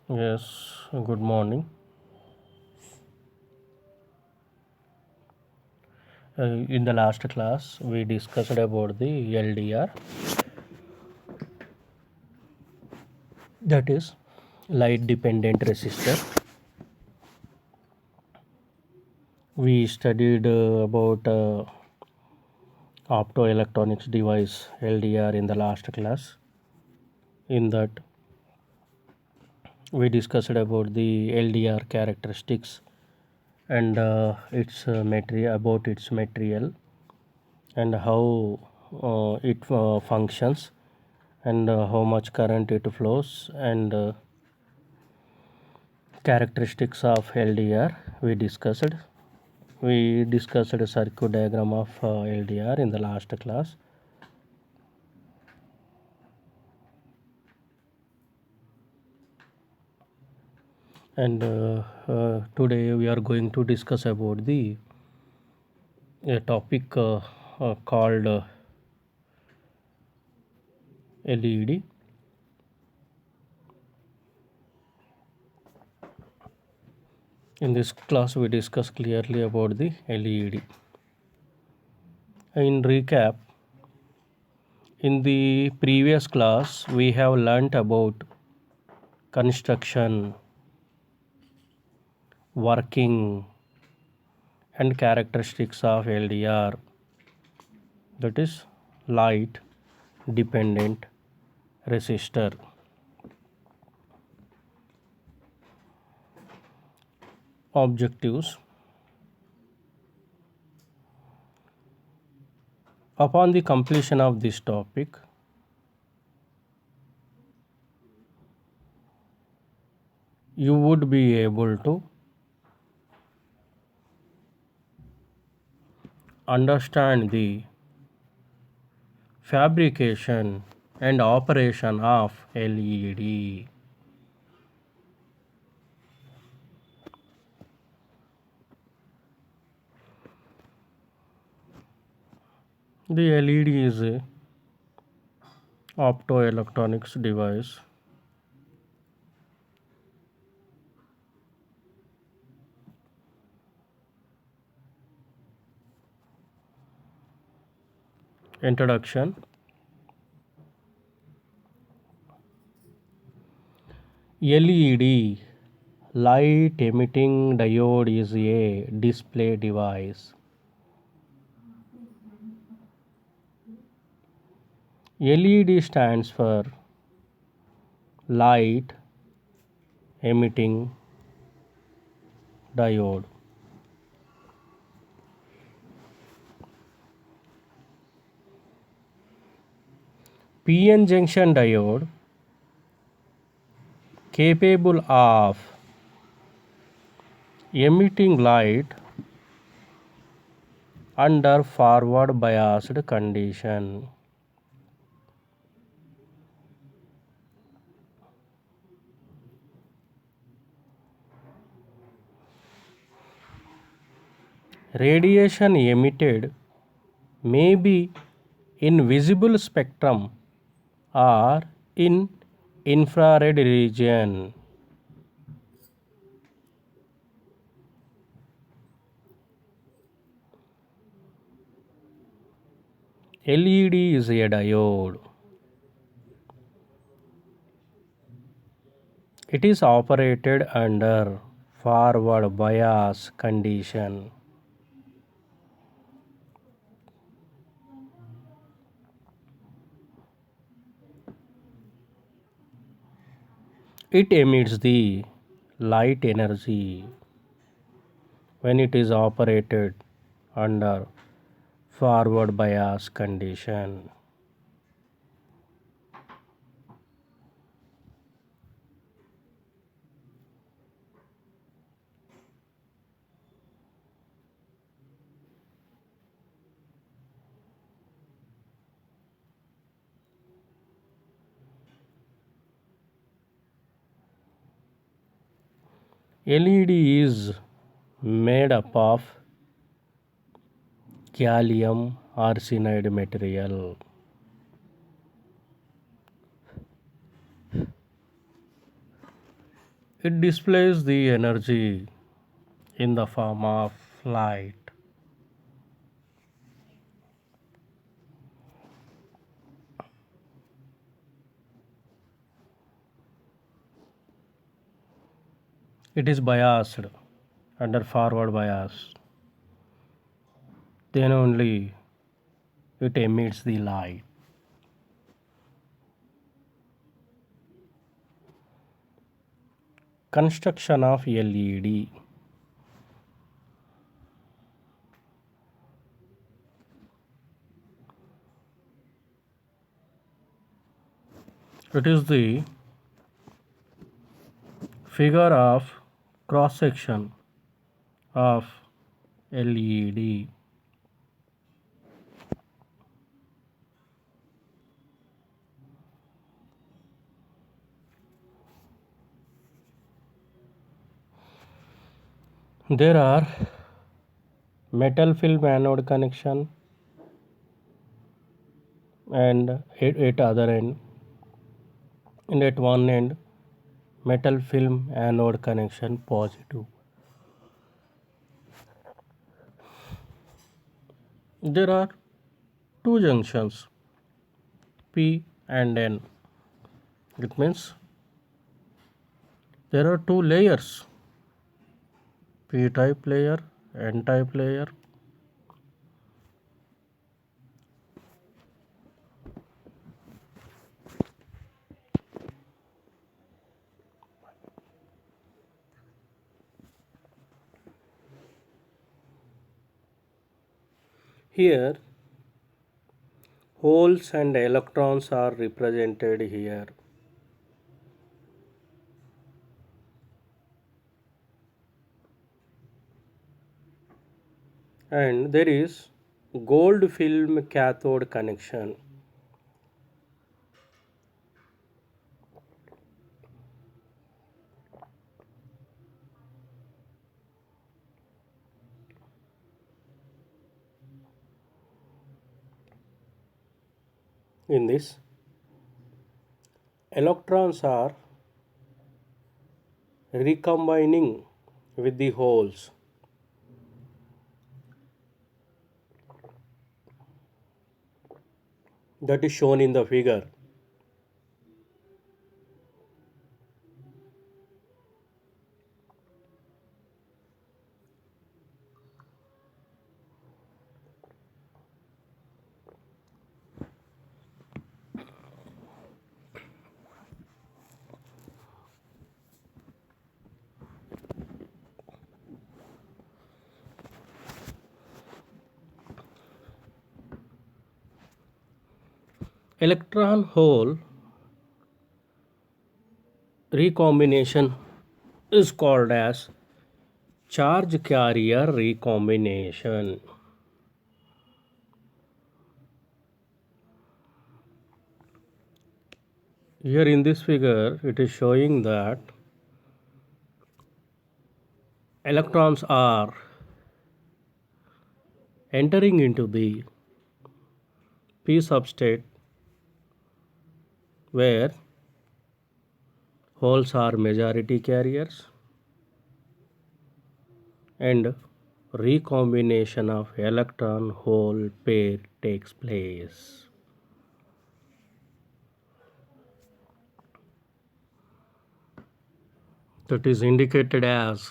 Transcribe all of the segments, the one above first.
Yes, good morning. In the last class, we discussed about the LDR, that is light dependent resistor. We studied about optoelectronics device LDR in the last class. In that, we discussed about the LDR characteristics and its material about its material and how it functions and how much current it flows and characteristics of LDR we discussed a circuit diagram of LDR in the last class, and today we are going to discuss about the a topic called LED. In this class we discuss clearly about the LED. In recap, in the previous class we have learnt about construction, working and characteristics of LDR, that is light dependent resistor. Objectives: upon the completion of this topic, you would be able to understand the fabrication and operation of LED. The LED is a optoelectronics device introduction. LED, light emitting diode, is a display device. LED stands for light emitting diode. PN junction diode capable of emitting light under forward biased condition. Radiation emitted may be in visible spectrum or in infrared region. LED is a diode. It is operated under forward bias condition. It emits the light energy when it is operated under forward bias condition. LED is made up of gallium arsenide material. It displays the energy in the form of light. It is biased under forward bias. Then only it emits the light. Construction of LED. It is the figure of cross section of LED. There are metal film anode connection and at other end, and at one end metal film anode connection positive. There are two junctions P and N. It means there are two layers, P type layer, N type layer. Here holes and electrons are represented here. And there is gold film cathode connection. In this, electrons are recombining with the holes. That is shown in the figure. Electron hole recombination is called as charge carrier recombination. Here in this figure, it is showing that electrons are entering into the P substrate where holes are majority carriers and recombination of electron hole pair takes place. That is indicated as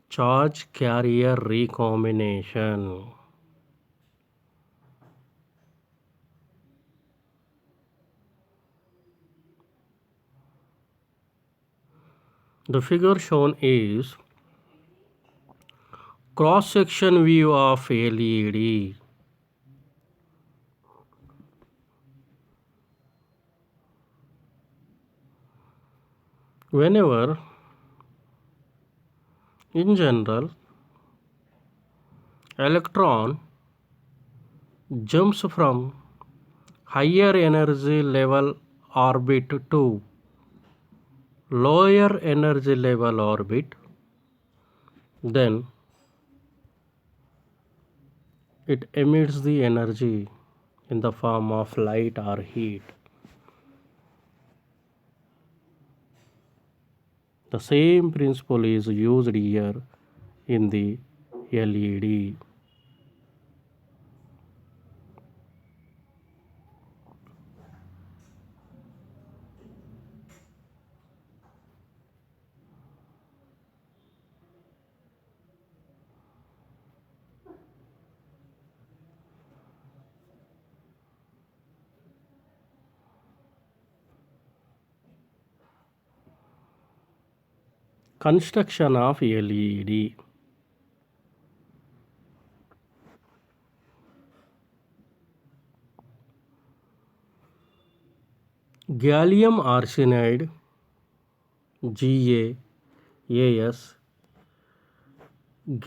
charge carrier recombination. The figure shown is cross-section view of LED. Whenever, in general, electron jumps from higher energy level orbit to lower energy level orbit, then it emits the energy in the form of light or heat. The same principle is used here in the LED. Construction of LED. Gallium arsenide GaAs,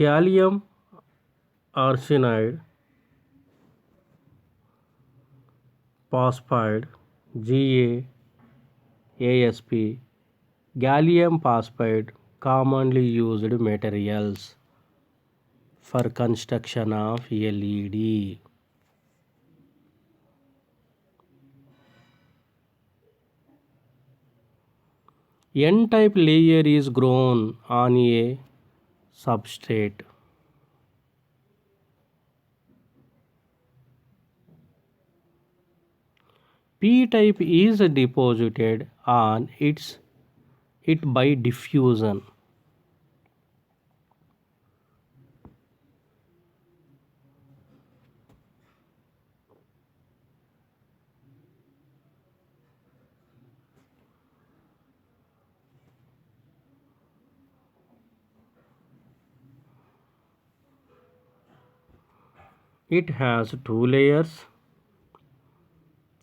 gallium arsenide phosphide GaAsP, gallium phosphide commonly used materials for construction of LED. N-type layer is grown on a substrate. P-type is deposited on it by diffusion. It has two layers,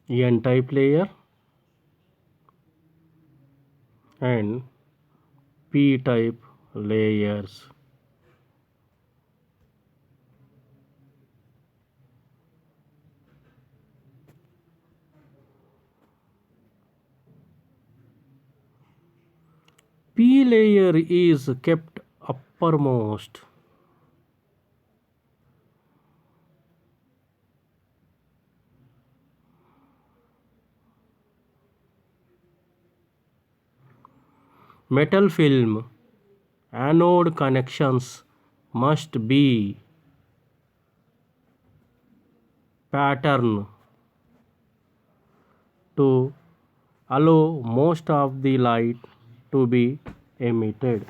N-type layer and P-type layers. P layer is kept uppermost. Metal film anode connections must be patterned to allow most of the light to be emitted.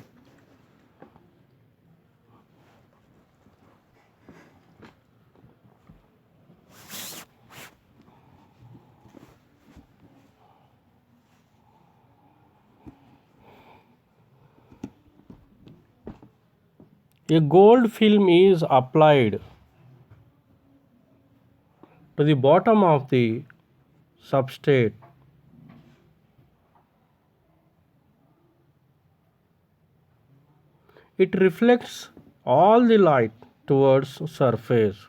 A gold film is applied to the bottom of the substrate. It reflects all the light towards surface.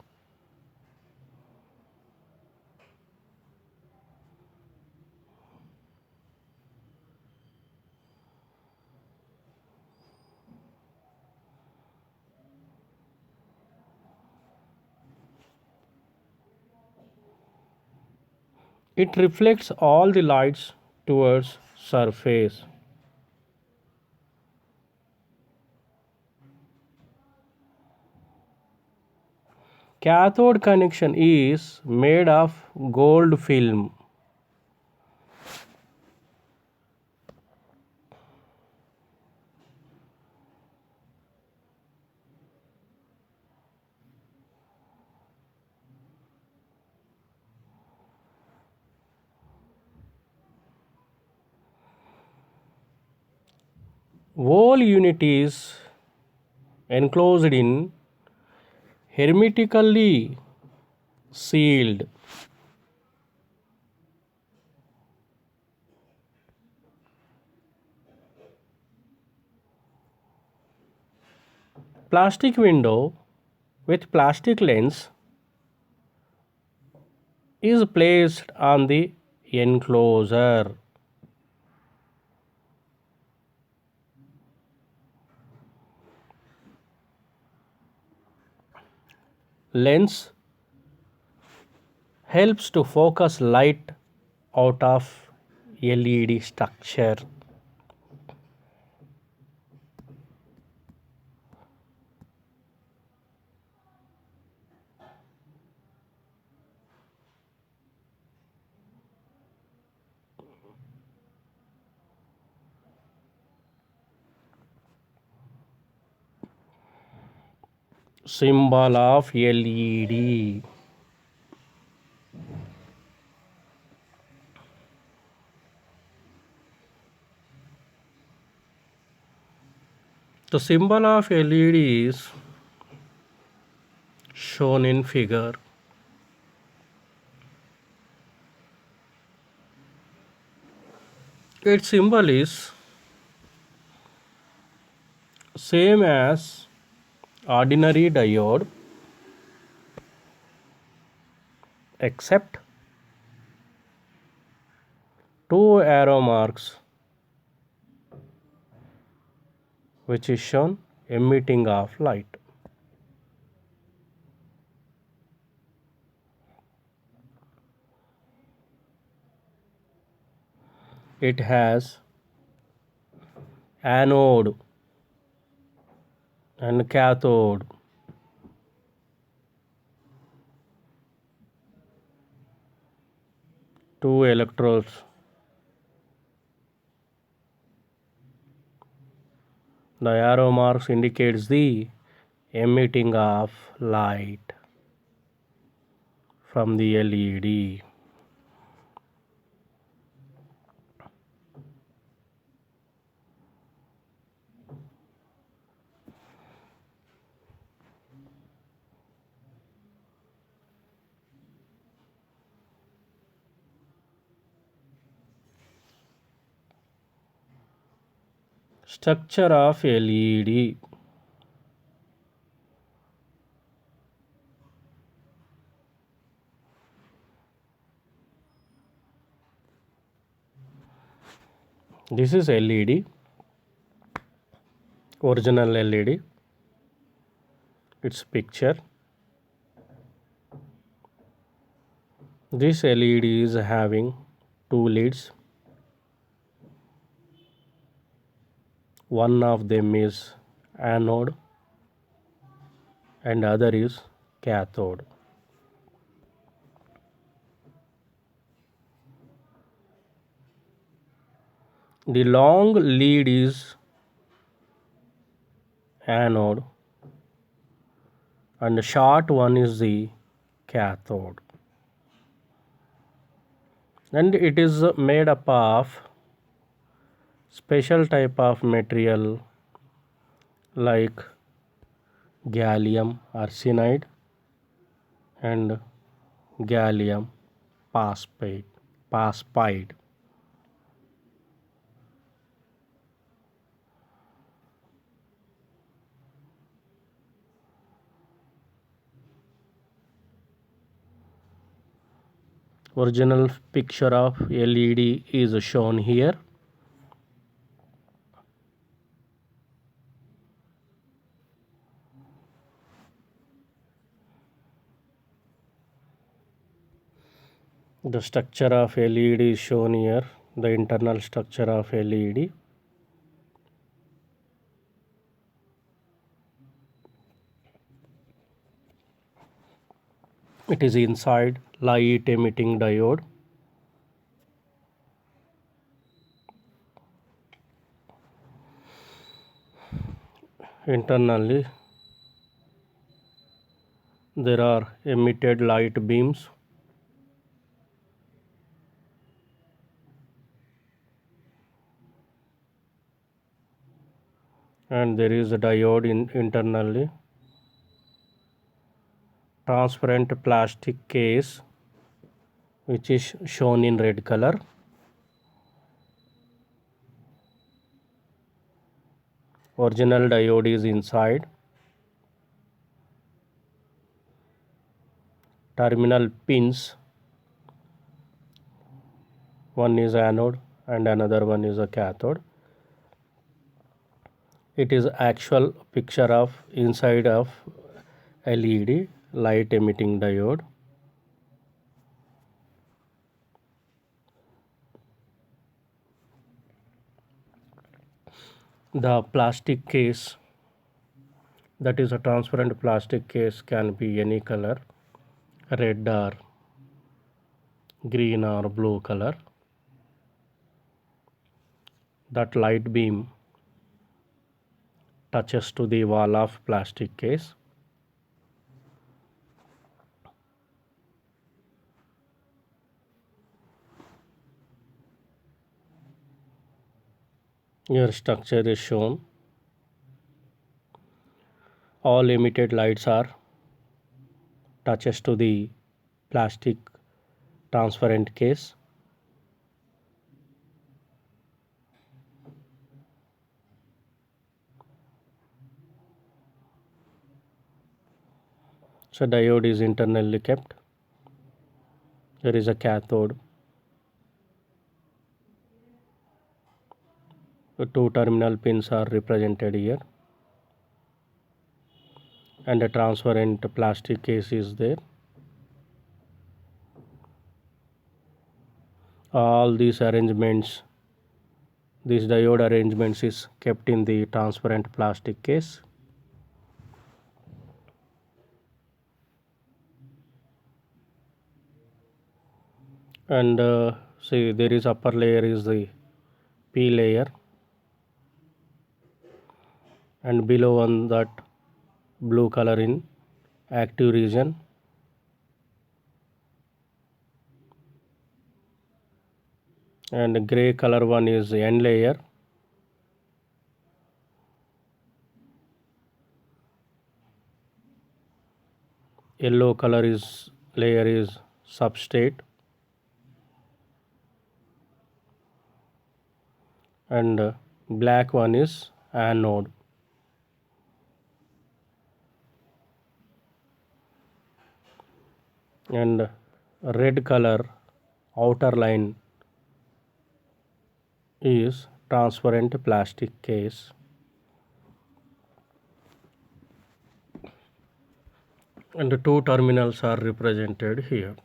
It reflects all the lights towards surface. Cathode connection is made of gold film. Whole unit is enclosed in hermetically sealed. Plastic window with plastic lens is placed on the enclosure. Lens helps to focus light out of LED structure. Symbol of LED. The symbol of LED is shown in figure. Its symbol is same as ordinary diode, except two arrow marks, which is shown emitting of light. It has anode and cathode. Two electrodes. The arrow marks indicates the emitting of light from the LED. Structure of LED. This is LED, original LED. Its picture. This LED is having two leads. One of them is anode and other is cathode. The long lead is anode and the short one is the cathode, and it is made up of special type of material like gallium arsenide and gallium phosphide. Original picture of LED is shown here. The structure of LED is shown here, the internal structure of LED. It is inside light emitting diode. Internally, there are emitted light beams. And there is a diode internally. Transparent plastic case which is shown in red color. Original diode is inside. Terminal pins, one is anode and another one is a cathode. It is actual picture of inside of LED, light emitting diode. The plastic case, that is a transparent plastic case, can be any color, red or green or blue color. That light beam touches to the wall of plastic case. Here structure is shown. All emitted lights are touches to the plastic transparent case. So diode is internally kept. There is a cathode. The two terminal pins are represented here, and a transparent plastic case is there. All these arrangements, these diode arrangements is kept in the transparent plastic case. And see, there is upper layer is the P layer, and below on that blue color in active region, and gray color one is N layer. Yellow color is layer is substrate, and black one is anode. And red color outer line is transparent plastic case, and the two terminals are represented here.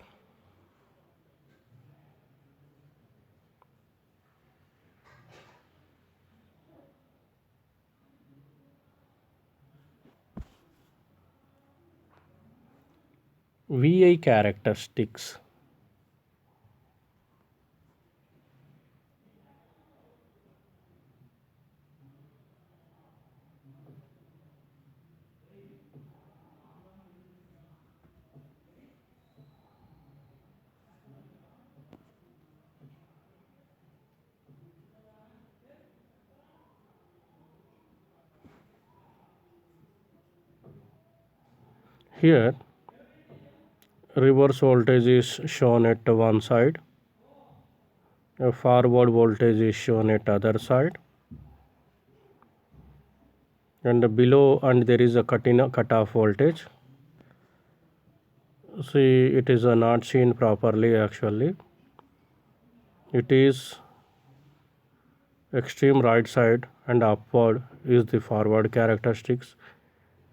VI characteristics. Here reverse voltage is shown at one side, a forward voltage is shown at other side, and below and there is a cut-off voltage. See, it is not seen properly actually. It is extreme right side and upward is the forward characteristics,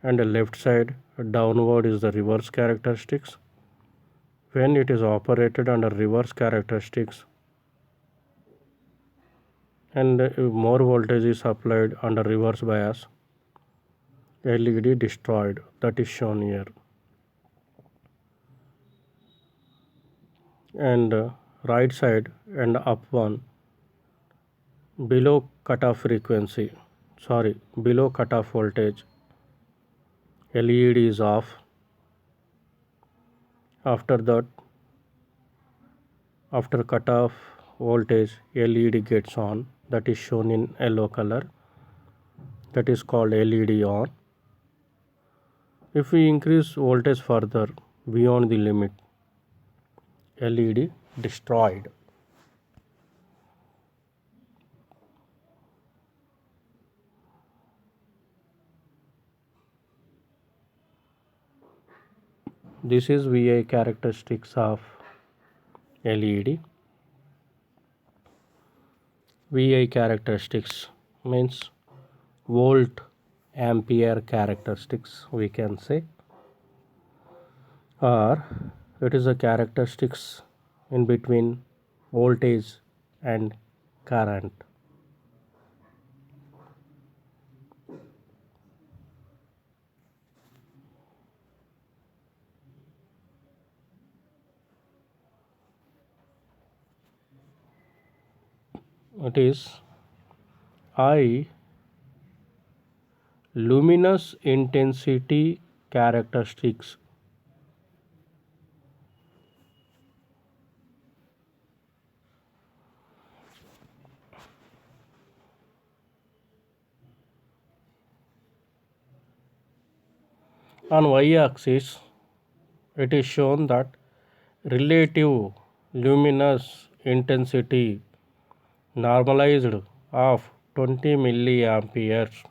and the left side downward is the reverse characteristics. When it is operated under reverse characteristics and more voltage is applied under reverse bias, LED destroyed, that is shown here. And right side and up one below cutoff frequency, below cutoff voltage, LED is off. After that, after cutoff voltage, LED gets on, that is shown in yellow color, that is called LED on. If we increase voltage further beyond the limit, LED destroyed. This is VI characteristics of LED. VI characteristics means volt ampere characteristics, we can say, or it is a characteristics in between voltage and current. It is I luminous intensity characteristics. On y-axis, it is shown that relative luminous intensity normalized of 20 milliamperes,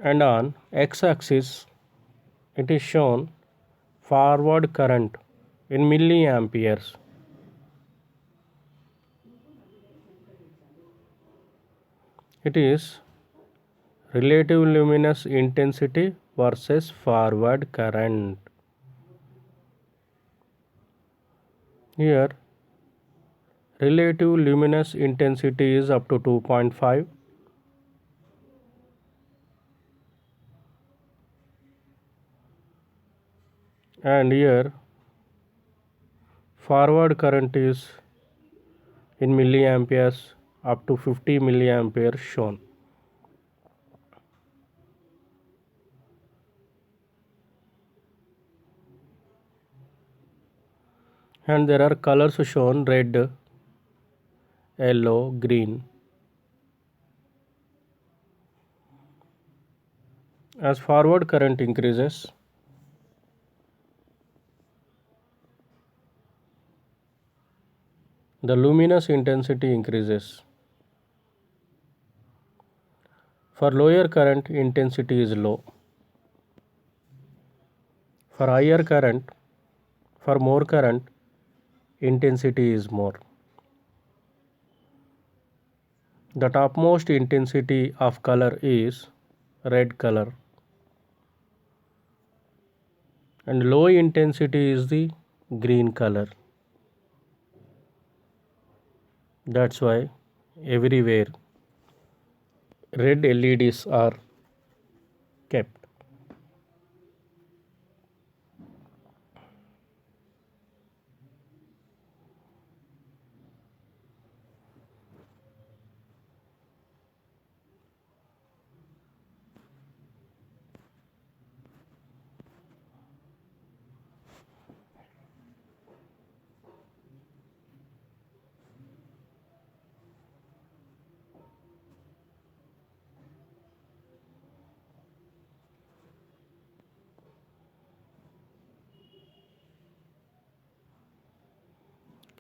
and on x-axis it is shown forward current in milliamperes. It is relative luminous intensity versus forward current. Here relative luminous intensity is up to 2.5, and here forward current is in milliamperes up to 50 milliamperes shown. And there are colors shown: red, yellow, green. As forward current increases, the luminous intensity increases. For lower current, intensity is low. For higher current, for more current, intensity is more. The topmost intensity of color is red color, and low intensity is the green color. That's why everywhere red LEDs are kept.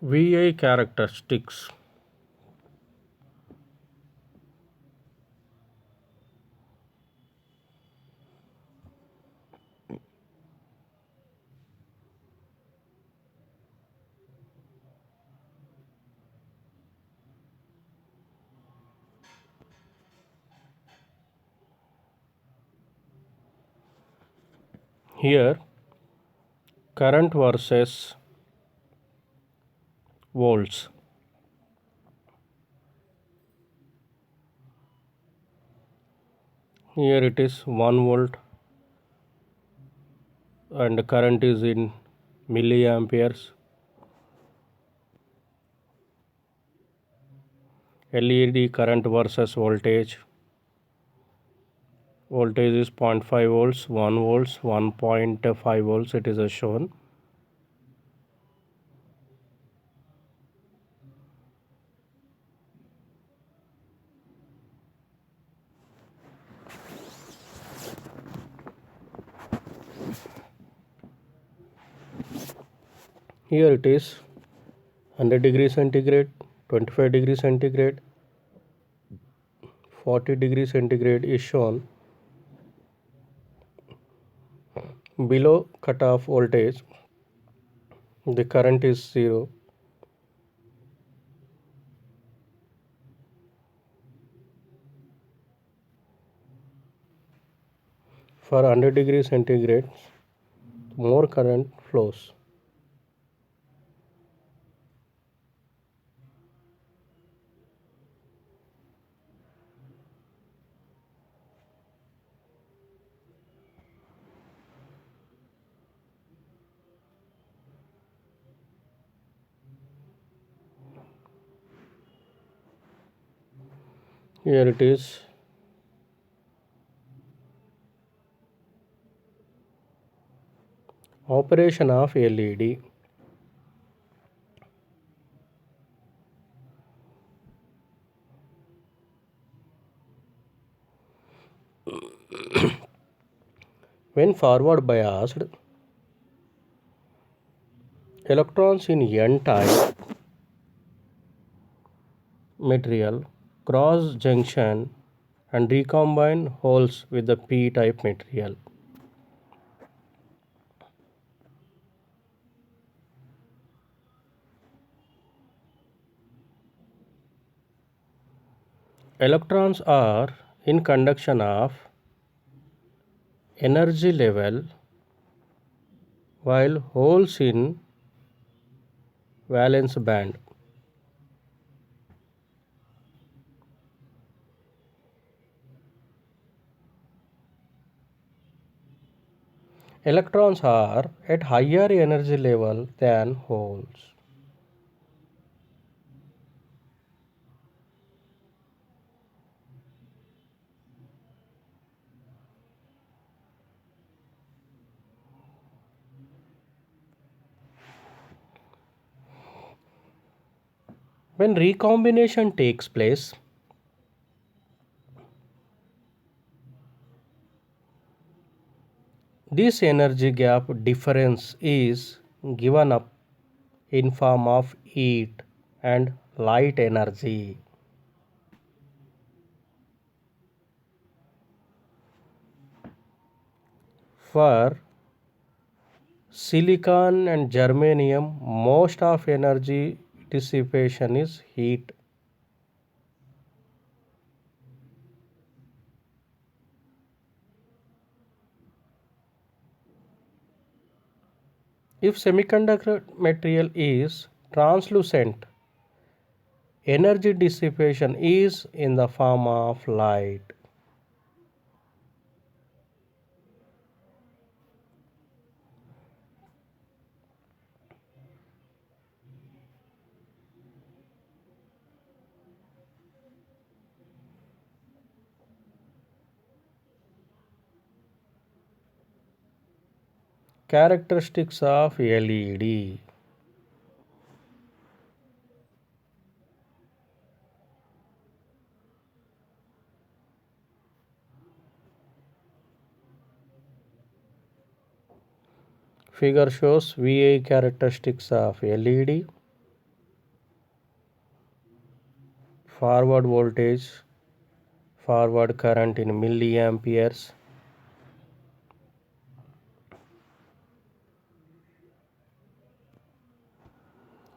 VI characteristics. Here current versus volts. Here it is 1 volt and the current is in milliamperes. LED current versus voltage. Voltage is 0.5 volts, 1 volts, 1.5 volts. It is shown. Here it is 100 degrees centigrade, 25 degrees centigrade, 40 degrees centigrade is shown. Below cutoff voltage, the current is 0. For 100 degrees centigrade, more current flows. Here it is operation of LED. When forward biased, electrons in n-type material cross junction and recombine holes with the p-type material. Electrons are in conduction of energy level while holes in valence band. Electrons are at higher energy level than holes. When recombination takes place, this energy gap difference is given up in form of heat and light energy. For silicon and germanium, most of energy dissipation is heat. If semiconductor material is translucent, energy dissipation is in the form of light. Characteristics of LED. Figure shows VI characteristics of LED. Forward voltage, forward current in milliamperes.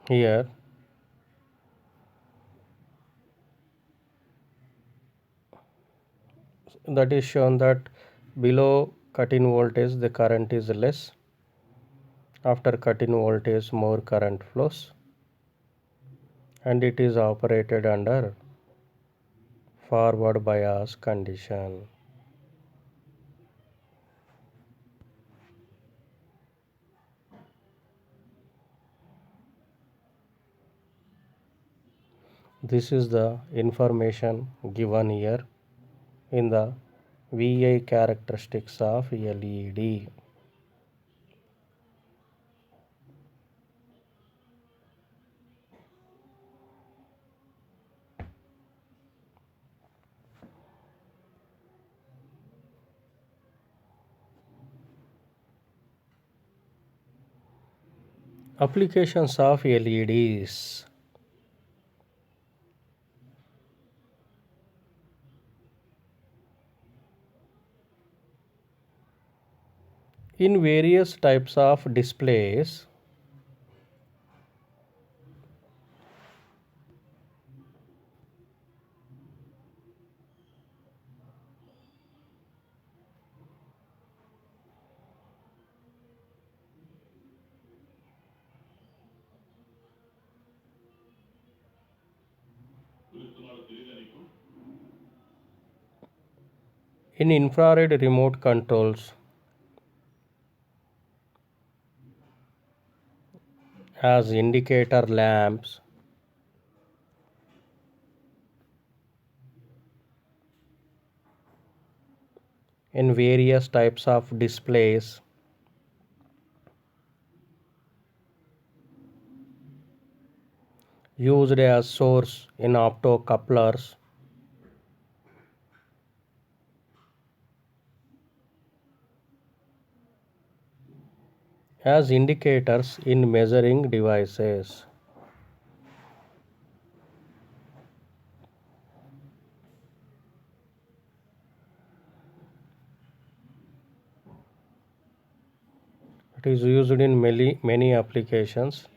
Here that is shown that below cut-in voltage the current is less. After cut-in voltage more current flows and it is operated under forward bias condition. This is the information given here in the VI characteristics of LED. Applications of LEDs. In various types of displays, in infrared remote controls, as indicator lamps, in various types of displays, used as source in optocouplers, as indicators in measuring devices. It is used in many applications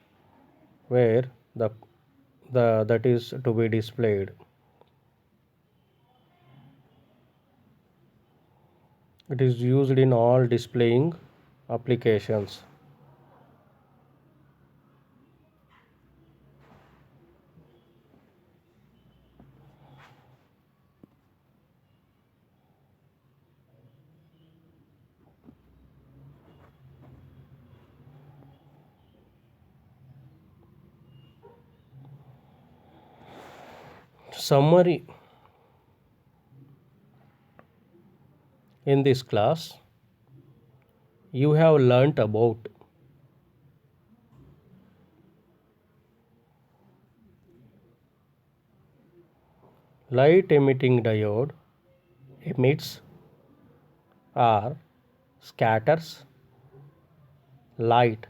where that is to be displayed. It is used in all displaying applications. Summary: in this class, you have learnt about light emitting diode emits or scatters light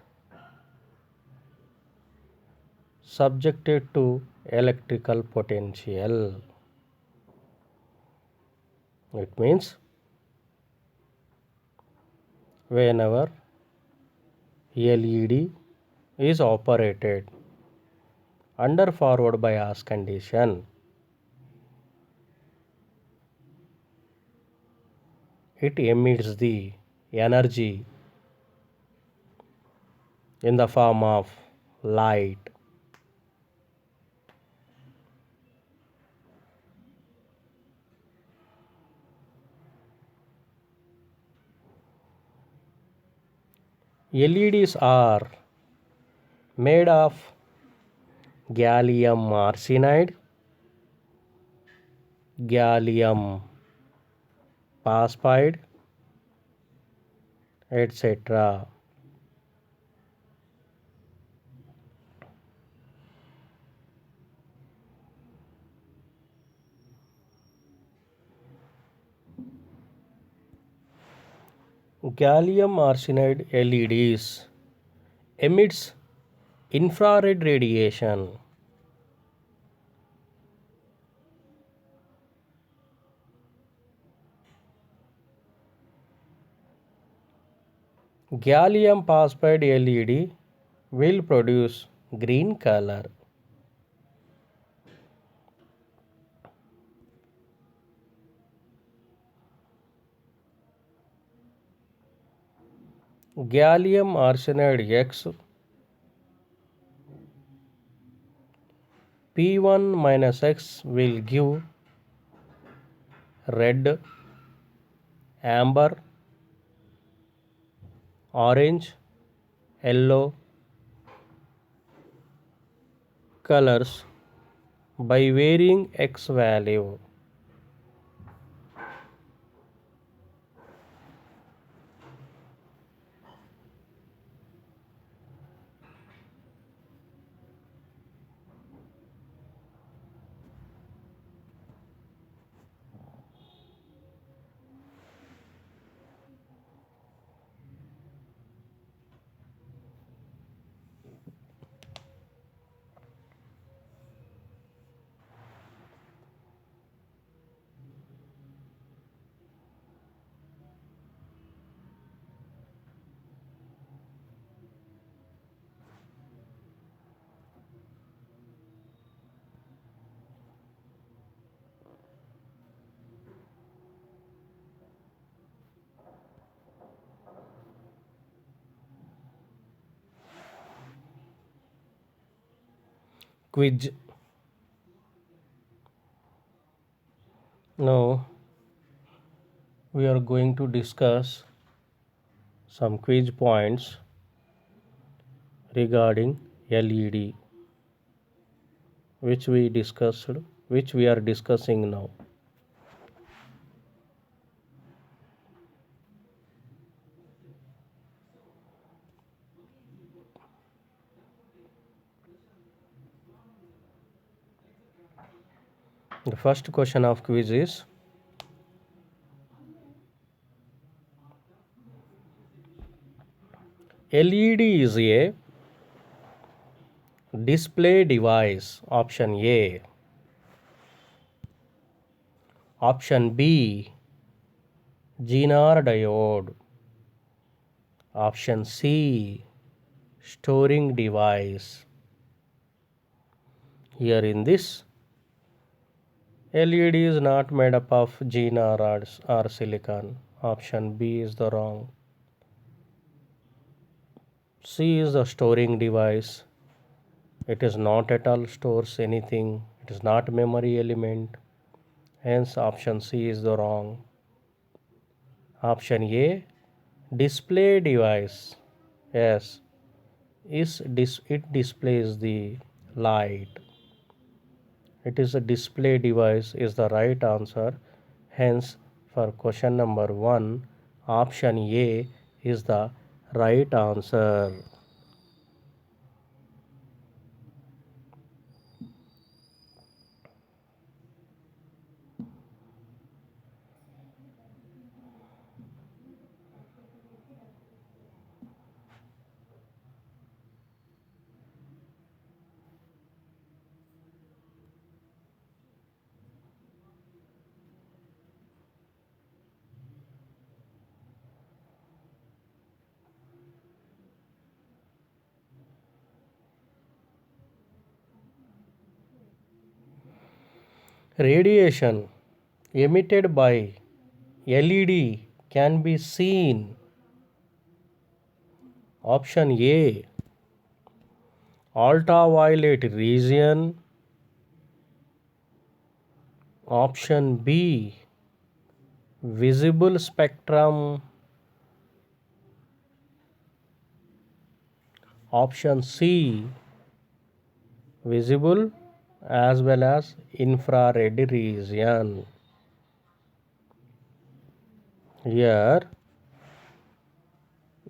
subjected to electrical potential. It means whenever LED is operated under forward bias condition, it emits the energy in the form of light. LEDs are made of gallium arsenide, gallium phosphide, etc. Gallium arsenide LEDs emits infrared radiation. Gallium phosphide LED will produce green color. Gallium arsenide X P1 minus X will give red, amber, orange, yellow colors by varying X value. Quiz. Now we are going to discuss some quiz points regarding LED which we are discussing now. The first question of quiz is, LED is a display device. Option A. Option B. Zener diode. Option C. Storing device. Here in this, LED is not made up of Zener or silicon. Option B is the wrong. C is the storing device. It is not at all stores anything. It is not memory element. Hence option C is the wrong. Option A, display device. Yes, it displays the light. It is a display device is the right answer. Hence for question number 1, option A is the right answer. Radiation emitted by LED can be seen. Option A, ultraviolet region. Option B, visible spectrum. Option C, visible as well as infrared region. Here,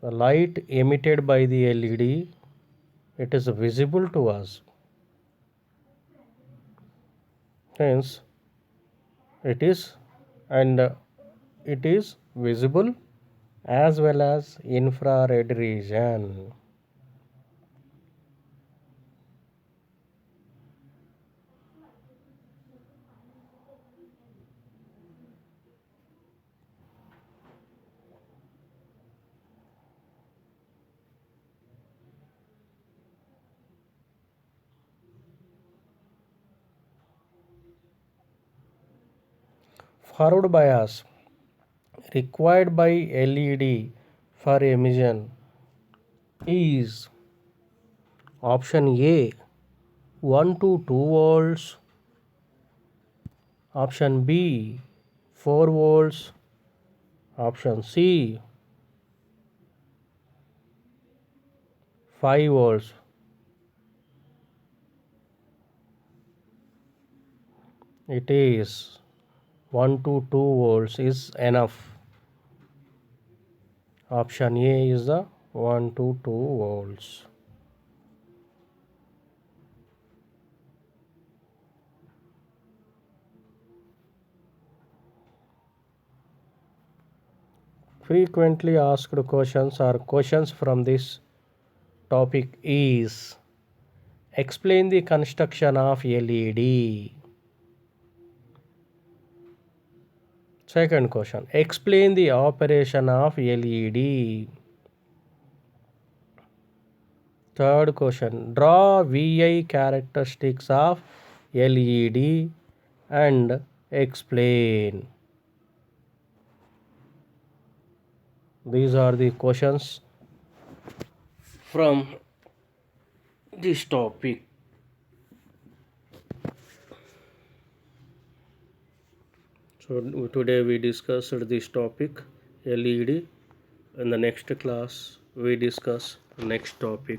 the light emitted by the LED, it is visible to us. Hence, it is visible as well as infrared region. Forward bias required by LED for emission is option A, 1 to 2 volts. Option B, 4 volts. Option C, 5 volts. It is 1 to 2 volts is enough. Option A is the 1 to 2 volts. Frequently asked questions or questions from this topic is, explain the construction of LED. Second question, explain the operation of LED. Third question, draw VI characteristics of LED and explain. These are the questions from this topic. So today we discussed this topic LED. In the next class we discuss next topic.